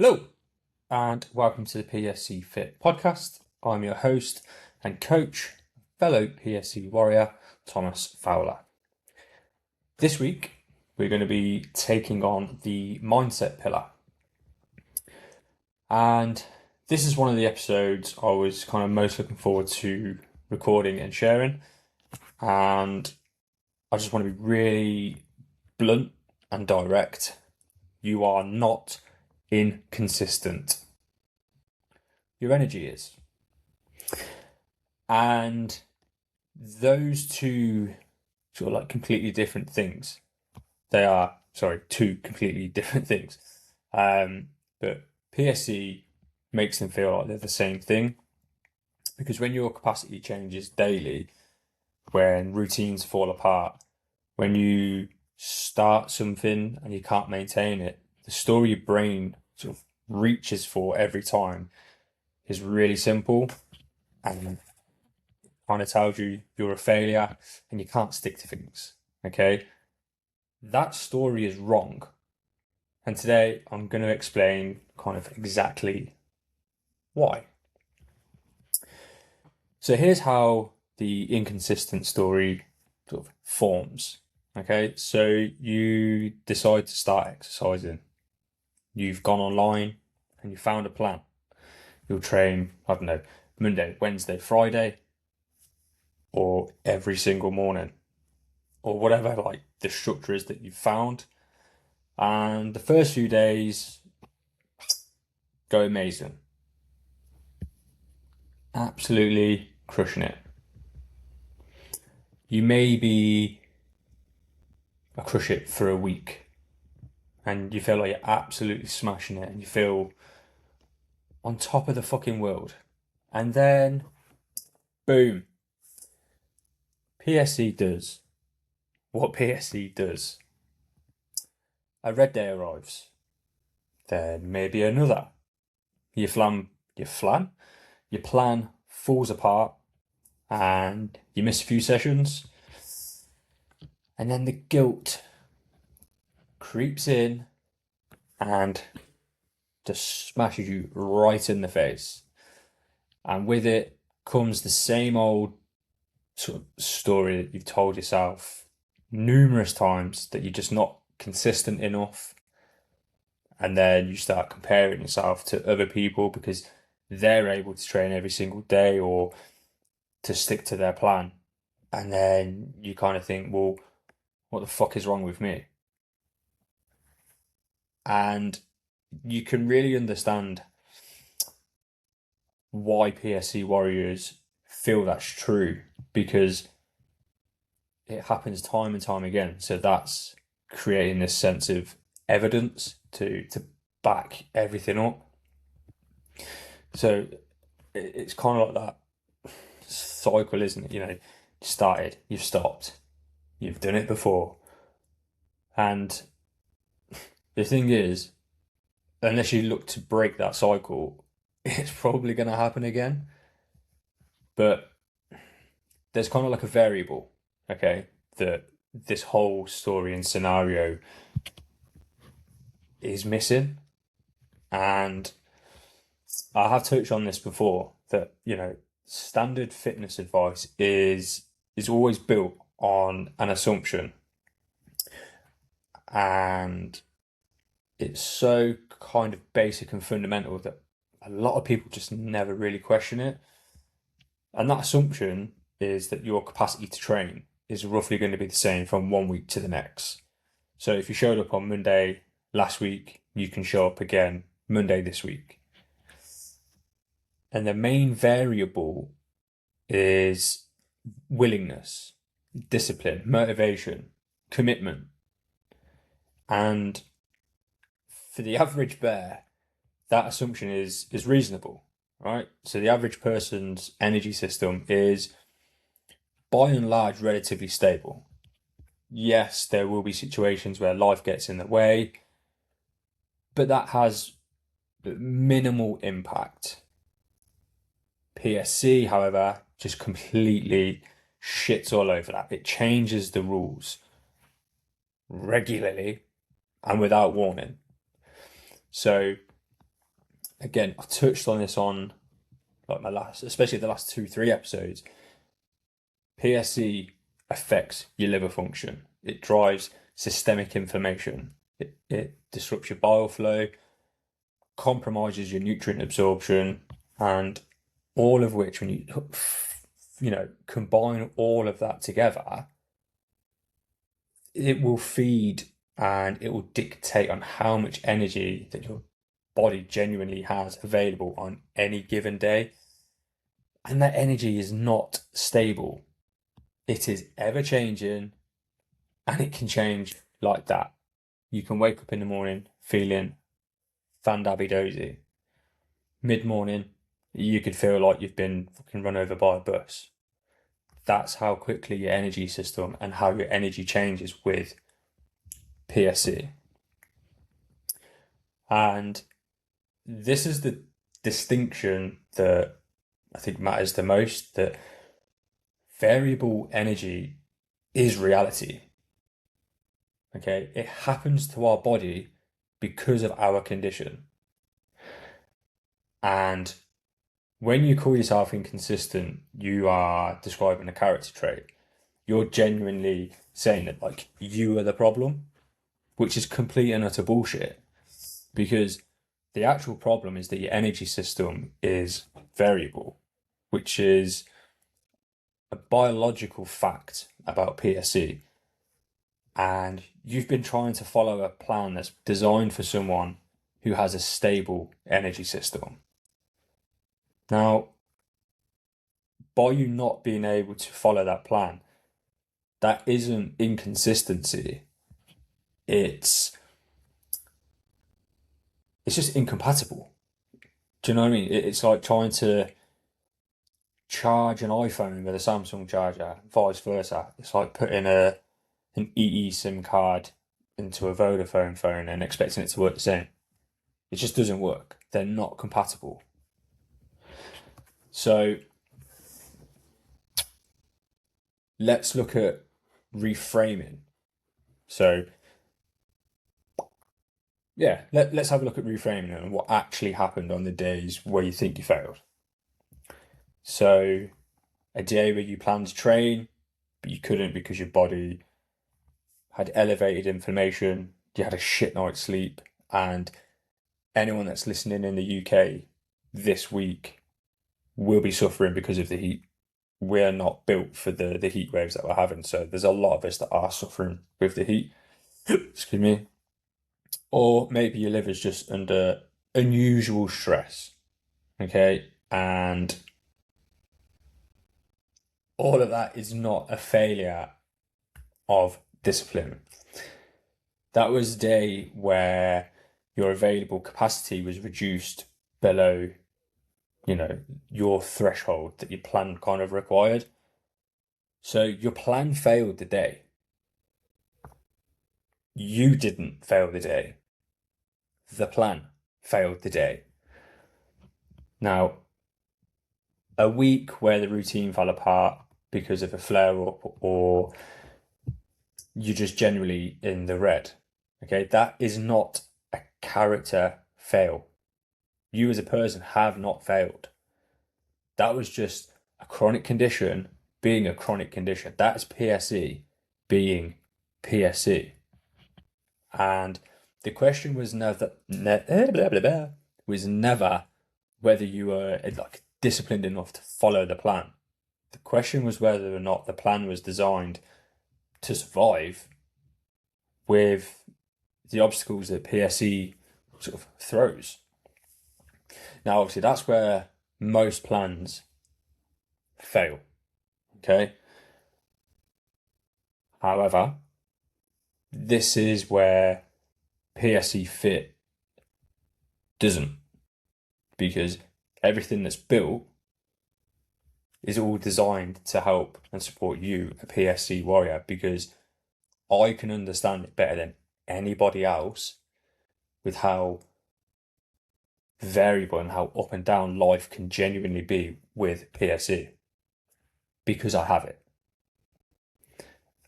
Hello, and welcome to the PSC Fit podcast. I'm your host and coach, fellow PSC warrior, Thomas Fowler. This week, we're going to be taking on the mindset pillar. And this is one of the episodes I was kind of most looking forward to recording and sharing. And I just want to be really blunt and direct. You are not inconsistent. Your energy is. And those two sort of like completely different things. They are, two completely different things. But PSC makes them feel like they're the same thing. Because when your capacity changes daily, when routines fall apart, when you start something and you can't maintain it, the story your brain sort of reaches for every time is really simple and kind of tells you you're a failure and you can't stick to things. Okay? That story is wrong. And today I'm going to explain kind of exactly why. So here's how the inconsistent story sort of forms. Okay, so you decide to start exercising. You've gone online and you found a plan. You'll train, I don't know, Monday, Wednesday, Friday, or every single morning, or whatever like the structure is that you've found. And the first few days go amazing. Absolutely crushing it. You maybe crush it for a week and you feel like you're absolutely smashing it and you feel on top of the fucking world. And then, boom, PSC does what PSC does. A red day arrives. Then maybe another. Your plan falls apart and you miss a few sessions. And then the guilt creeps in and just smashes you right in the face. And with it comes the same old sort of story that you've told yourself numerous times that you're just not consistent enough. And then you start comparing yourself to other people because they're able to train every single day or to stick to their plan. And then you kind of think, well, what the fuck is wrong with me? And you can really understand why PSC warriors feel that's true because it happens time and time again. So that's creating this sense of evidence to back everything up. So it's kind of like that cycle, isn't it? You know, you started, you've stopped, you've done it before. And the thing is, unless you look to break that cycle, it's probably going to happen again. But there's kind of like a variable, okay, that this whole story and scenario is missing. And I have touched on this before that, you know, standard fitness advice is always built on an assumption. And it's so kind of basic and fundamental that a lot of people just never really question it. And that assumption is that your capacity to train is roughly going to be the same from 1 week to the next. So if you showed up on Monday last week, you can show up again Monday this week. And the main variable is willingness, discipline, motivation, commitment. And for the average bear, that assumption is reasonable, right? So the average person's energy system is by and large relatively stable. Yes, there will be situations where life gets in the way, but that has minimal impact. PSC, however, just completely shits all over that. It changes the rules regularly and without warning. So again, I touched on this on like especially the last 2-3 episodes. PSC affects your liver function. It drives systemic inflammation. It disrupts your bile flow, compromises your nutrient absorption, and all of which, when you combine all of that together, it will feed and it will dictate on how much energy that your body genuinely has available on any given day. And that energy is not stable. It is ever changing, and it can change like that. You can wake up in the morning feeling fandabby-dozy. Mid-morning, you could feel like you've been fucking run over by a bus. That's how quickly your energy system and how your energy changes with PSC. And this is the distinction that I think matters the most, that variable energy is reality. Okay, it happens to our body because of our condition. And when you call yourself inconsistent, you are describing a character trait. You're genuinely saying that like you are the problem, which is complete and utter bullshit. Because the actual problem is that your energy system is variable, which is a biological fact about PSC. And you've been trying to follow a plan that's designed for someone who has a stable energy system. Now, by you not being able to follow that plan, that isn't inconsistency. It's just incompatible. Do you know what I mean? It's like trying to charge an iPhone with a Samsung charger, vice versa. It's like putting an EE SIM card into a Vodafone phone and expecting it to work the same. It just doesn't work. They're not compatible. So let's look at reframing. So yeah, let's have a look at reframing and what actually happened on the days where you think you failed. So a day where you planned to train, but you couldn't because your body had elevated inflammation, you had a shit night's sleep, and anyone that's listening in the UK this week will be suffering because of the heat. We're not built for the heat waves that we're having, so there's a lot of us that are suffering with the heat. Excuse me. Or maybe your liver's just under unusual stress, okay? And all of that is not a failure of discipline. That was a day where your available capacity was reduced below, your threshold that your plan kind of required. So your plan failed the day. You didn't fail the day. The plan failed the day. Now, a week where the routine fell apart because of a flare-up or you're just generally in the red, okay, that is not a character fail. You as a person have not failed. That was just a chronic condition being a chronic condition. That is PSC being PSC. And the question was never whether you were like disciplined enough to follow the plan. The question was whether or not the plan was designed to survive with the obstacles that PSC sort of throws. Now, obviously, that's where most plans fail. Okay. However, this is where PSC Fit doesn't, because everything that's built is all designed to help and support you, a PSC warrior, because I can understand it better than anybody else with how variable and how up and down life can genuinely be with PSC, because I have it.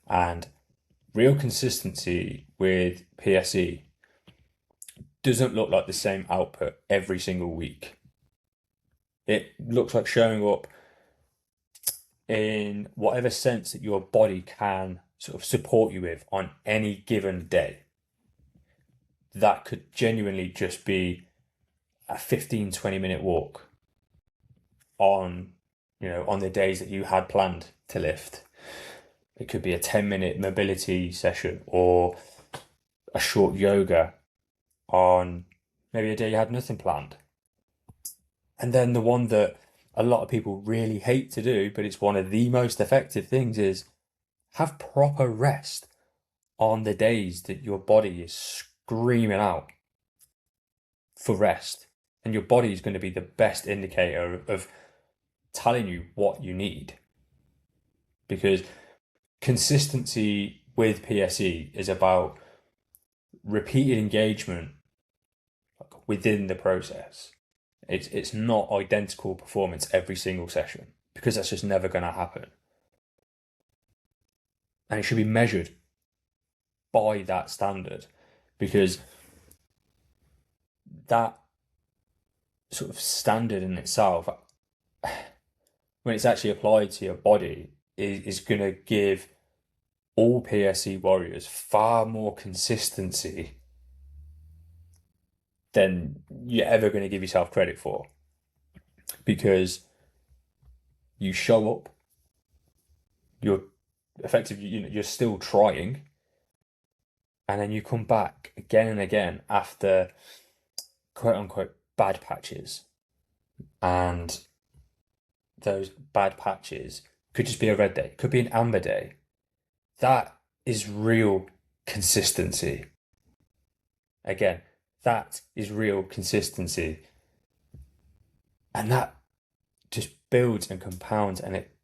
And real consistency with PSC doesn't look like the same output every single week. It looks like showing up in whatever sense that your body can sort of support you with on any given day. That could genuinely just be a 15-20 minute walk on the days that you had planned to lift. It could be a 10-minute mobility session or a short yoga on maybe a day you had nothing planned. And then the one that a lot of people really hate to do, but it's one of the most effective things, is have proper rest on the days that your body is screaming out for rest. And your body is going to be the best indicator of telling you what you need. Because consistency with PSC is about repeated engagement within the process. It's not identical performance every single session, because that's just never going to happen. And it should be measured by that standard, because that sort of standard in itself, when it's actually applied to your body, is going to give all PSC warriors far more consistency than you're ever going to give yourself credit for. Because you show up, you're effectively, you're still trying, and then you come back again and again after quote unquote bad patches. And those bad patches could just be a red day, could be an amber day. That is real consistency. Again, that is real consistency. And that just builds and compounds, and it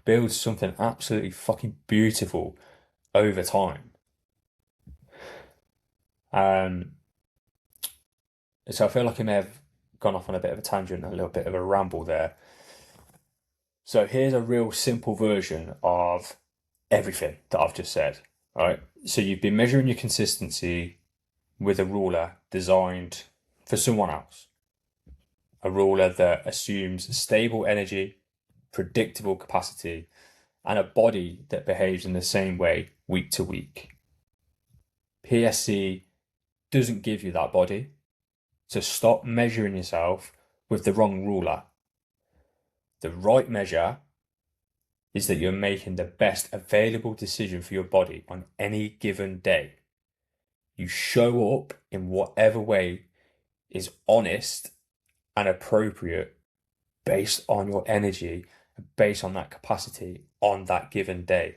builds something absolutely fucking beautiful over time. So I feel like I may have gone off on a bit of a tangent, a little bit of a ramble there. So here's a real simple version of everything that I've just said. All right. So you've been measuring your consistency with a ruler designed for someone else. A ruler that assumes stable energy, predictable capacity, and a body that behaves in the same way week to week. PSC doesn't give you that body, so stop measuring yourself with the wrong ruler. The right measure is that you're making the best available decision for your body on any given day. You show up in whatever way is honest and appropriate based on your energy, based on that capacity on that given day.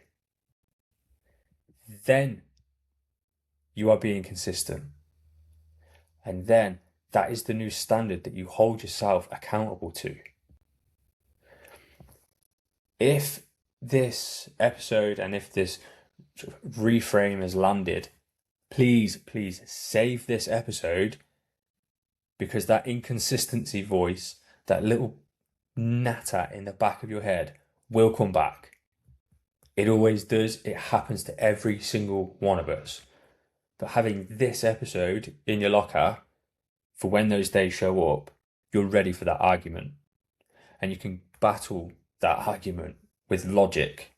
Then you are being consistent. And then that is the new standard that you hold yourself accountable to. If this episode and if this sort of reframe has landed, please save this episode, because that inconsistency voice, that little natter in the back of your head, will come back. It always does. It happens to every single one of us. But having this episode in your locker for when those days show up, you're ready for that argument. And you can battle that argument with logic.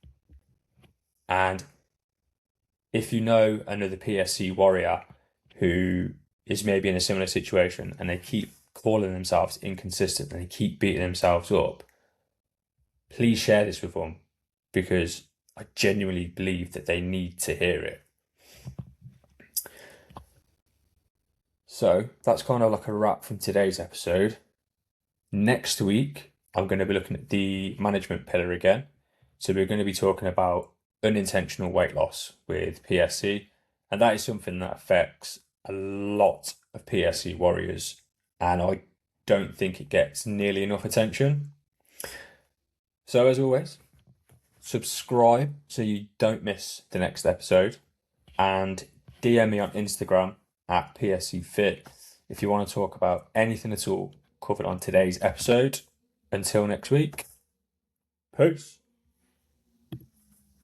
And if you know another PSC warrior who is maybe in a similar situation and they keep calling themselves inconsistent and they keep beating themselves up, please share this with them, because I genuinely believe that they need to hear it. So that's kind of like a wrap from today's episode. Next week, I'm going to be looking at the management pillar again. So we're going to be talking about unintentional weight loss with PSC. And that is something that affects a lot of PSC warriors. And I don't think it gets nearly enough attention. So as always, subscribe so you don't miss the next episode. And DM me on Instagram at PSC Fit if you want to talk about anything at all covered on today's episode. Until next week, peace.